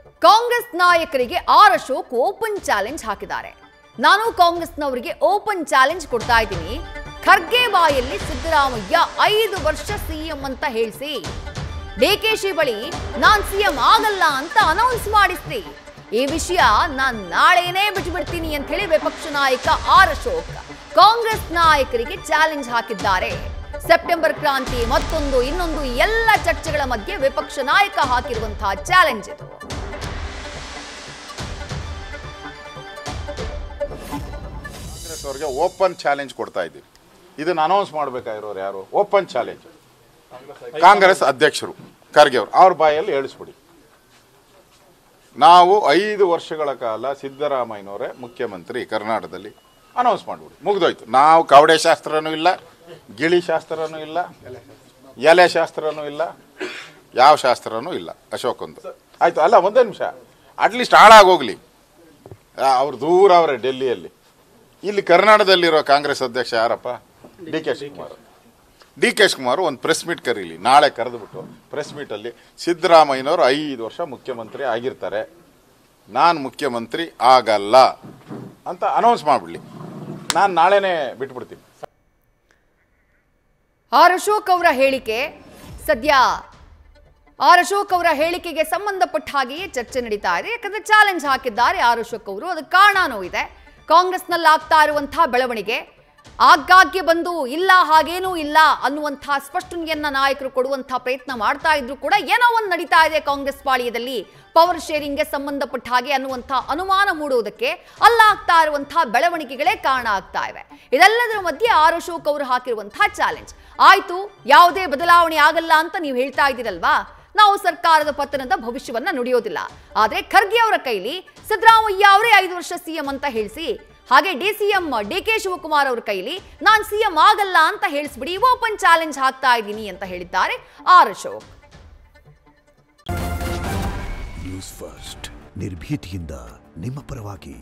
ಕಾಂಗ್ರೆಸ್ ನಾಯಕರಿಗೆ R Ashok open challenge ಹಾಕಿದ್ದಾರೆ. ನಾನು ಕಾಂಗ್ರೆಸ್ನವರಿಗೆ ಓಪನ್ ಚಾಲೆಂಜ್ ಕೊಡ್ತಾ ಇದ್ದೀನಿ. ಖರ್ಗೆ ಬಾಯಲ್ಲಿ ಸಿದ್ದರಾಮಯ್ಯ 5 ವರ್ಷ ಸಿಎಂ ಅಂತ ಹೇಳಿಸಿ, ಡಿಕೆಶಿ ಬಳಿ ನಾನ್ ಸಿಎಂ ಆಗಲ್ಲ ಅಂತ ಅನೌನ್ಸ್ ಮಾಡಿಸ್ತಿ. ಈ ವಿಷಯ ನಾನು ನಾಳೆನೇ ಬಿಟ್ಬಿಡ್ತೀನಿ ಅಂತ ಹೇಳಿ ವಿಪಕ್ಷ ನಾಯಕ ಆರ್ ಅಶೋಕ್ ಕಾಂಗ್ರೆಸ್ ನಾಯಕರಿಗೆ ಚಾಲೆಂಜ್ ಹಾಕಿದ್ದಾರೆ. ಸೆಪ್ಟೆಂಬರ್ ಕ್ರಾಂತಿ ಮತ್ತೊಂದು ಇನ್ನೊಂದು ಎಲ್ಲ ಚರ್ಚೆಗಳ ಮಧ್ಯೆ ವಿಪಕ್ಷ ನಾಯಕ ಹಾಕಿರುವಂತಹ ಚಾಲೆಂಜ್ ಇದು. ಕಾಂಗ್ರೆಸ್ ಅವರಿಗೆ ಓಪನ್ ಚಾಲೆಂಜ್ ಕೊಡ್ತಾ ಇದ್ದೀವಿ. ಇದನ್ನ ಅನೌನ್ಸ್ ಮಾಡಬೇಕಾಗಿರೋರು ಯಾರು? ಓಪನ್ ಚಾಲೆಂಜ್ ಕಾಂಗ್ರೆಸ್ ಅಧ್ಯಕ್ಷರು ಖರ್ಗೆ ಅವರು. ಅವ್ರ ಬಾಯಲ್ಲಿ ಹೇಳಿಸ್ಬಿಡಿ, ನಾವು 5 ವರ್ಷಗಳ ಕಾಲ ಸಿದ್ದರಾಮಯ್ಯನವರೇ ಮುಖ್ಯಮಂತ್ರಿ ಕರ್ನಾಟಕದಲ್ಲಿ ಅನೌನ್ಸ್ ಮಾಡಿಬಿಡಿ, ಮುಗ್ದೋಯ್ತು. ನಾವು ಕವಡೆ ಶಾಸ್ತ್ರನೂ ಇಲ್ಲ, ಗಿಳಿ ಶಾಸ್ತ್ರನೂ ಇಲ್ಲ, ಎಲೆ ಶಾಸ್ತ್ರನೂ ಇಲ್ಲ, ಯಾವ ಶಾಸ್ತ್ರನೂ ಇಲ್ಲ ಅಶೋಕಂದು. ಆಯ್ತು ಅಲ್ಲ, ಒಂದೇ ನಿಮಿಷ, ಅಟ್ಲೀಸ್ಟ್ ಹಾಳಾಗೋಗ್ಲಿ. ಅವ್ರು ದೂರ ಅವರೇ ಡೆಲ್ಲಿಯಲ್ಲಿ. ಇಲ್ಲಿ ಕರ್ನಾಟಕದಲ್ಲಿರೋ ಕಾಂಗ್ರೆಸ್ ಅಧ್ಯಕ್ಷ ಯಾರಪ್ಪ? D K Shivakumar. D K Shivakumar ಒಂದು ಪ್ರೆಸ್ ಮೀಟ್ ಕರೀಲಿ, ನಾಳೆ ಕರೆದುಬಿಟ್ಟು ಪ್ರೆಸ್ ಮೀಟಲ್ಲಿ ಸಿದ್ದರಾಮಯ್ಯನವರು 5 ವರ್ಷ ಮುಖ್ಯಮಂತ್ರಿ ಆಗಿರ್ತಾರೆ, ನಾನು ಮುಖ್ಯಮಂತ್ರಿ ಆಗಲ್ಲ ಅಂತ ಅನೌನ್ಸ್ ಮಾಡಿಬಿಡ್ಲಿ. ನಾನು ನಾಳೆನೇ ಬಿಟ್ಬಿಡ್ತೀನಿ. ಆರ್ ಅಶೋಕ್ ಅವರ ಹೇಳಿಕೆ ಸದ್ಯ ಆರ್ ಅಶೋಕ್ ಅವರ ಹೇಳಿಕೆಗೆ ಸಂಬಂಧಪಟ್ಟ ಹಾಗೆಯೇ ಚರ್ಚೆ ನಡೀತಾ ಇದೆ. ಯಾಕಂದ್ರೆ ಚಾಲೆಂಜ್ ಹಾಕಿದ್ದಾರೆ ಆರ್ ಅಶೋಕ್ ಅವರು. ಅದಕ್ಕೆ ಕಾರಣನೂ ಇದೆ. ಕಾಂಗ್ರೆಸ್ನಲ್ಲಿ ಆಗ್ತಾ ಇರುವಂತಹ ಬೆಳವಣಿಗೆ ಆಗಾಗ್ಗೆ ಬಂದು ಇಲ್ಲ ಹಾಗೇನೂ ಇಲ್ಲ ಅನ್ನುವಂತಹ ಸ್ಪಷ್ಟನೆಯನ್ನ ನಾಯಕರು ಕೊಡುವಂತಹ ಪ್ರಯತ್ನ ಮಾಡ್ತಾ ಇದ್ರು ಕೂಡ ಏನೋ ಒಂದು ನಡೀತಾ ಇದೆ ಕಾಂಗ್ರೆಸ್ ಪಾಳ್ಯದಲ್ಲಿ, ಪವರ್ ಶೇರಿಂಗ್ಗೆ ಸಂಬಂಧಪಟ್ಟ ಹಾಗೆ ಅನ್ನುವಂತಹ ಅನುಮಾನ ಮೂಡುವುದಕ್ಕೆ ಅಲ್ಲಾಗ್ತಾ ಇರುವಂತಹ ಬೆಳವಣಿಗೆಗಳೇ ಕಾರಣ ಆಗ್ತಾ ಇವೆ. ಇದೆಲ್ಲದರ ಮಧ್ಯೆ ಆರ್ ಅಶೋಕ್ ಅವರು ಹಾಕಿರುವಂತಹ ಚಾಲೆಂಜ್, ಆಯ್ತು ಯಾವುದೇ ಬದಲಾವಣೆ ಆಗಲ್ಲ ಅಂತ ನೀವು ಹೇಳ್ತಾ ಇದ್ದೀರಲ್ವಾ, ನಾವು ಸರ್ಕಾರದ ಪತನದ ಭವಿಷ್ಯವನ್ನ ನುಡಿಯೋದಿಲ್ಲ, ಆದ್ರೆ ಖರ್ಗೆ ಅವರ ಕೈಲಿ ಸಿದ್ದರಾಮಯ್ಯ ಅವರೇ 5 ವರ್ಷ ಸಿಎಂ ಅಂತ ಹೇಳಿಸಿ, ಹಾಗೆ ಡಿಸಿಎಂ ಡಿ ಕೆ ಶಿವಕುಮಾರ್ ಅವರ ಕೈಲಿ ನಾನ್ ಸಿಎಂ ಆಗಲ್ಲ ಅಂತ ಹೇಳಿಸ್ಬಿಡಿ, ಓಪನ್ ಚಾಲೆಂಜ್ ಹಾಕ್ತಾ ಇದ್ದೀನಿ ಅಂತ ಹೇಳಿದ್ದಾರೆ ಆರ್ ಅಶೋಕ್. ನ್ಯೂಸ್ ಫಸ್ಟ್ ನಿರ್ಭೀತಿಯಿಂದ ನಿಮ್ಮ ಪರವಾಗಿ.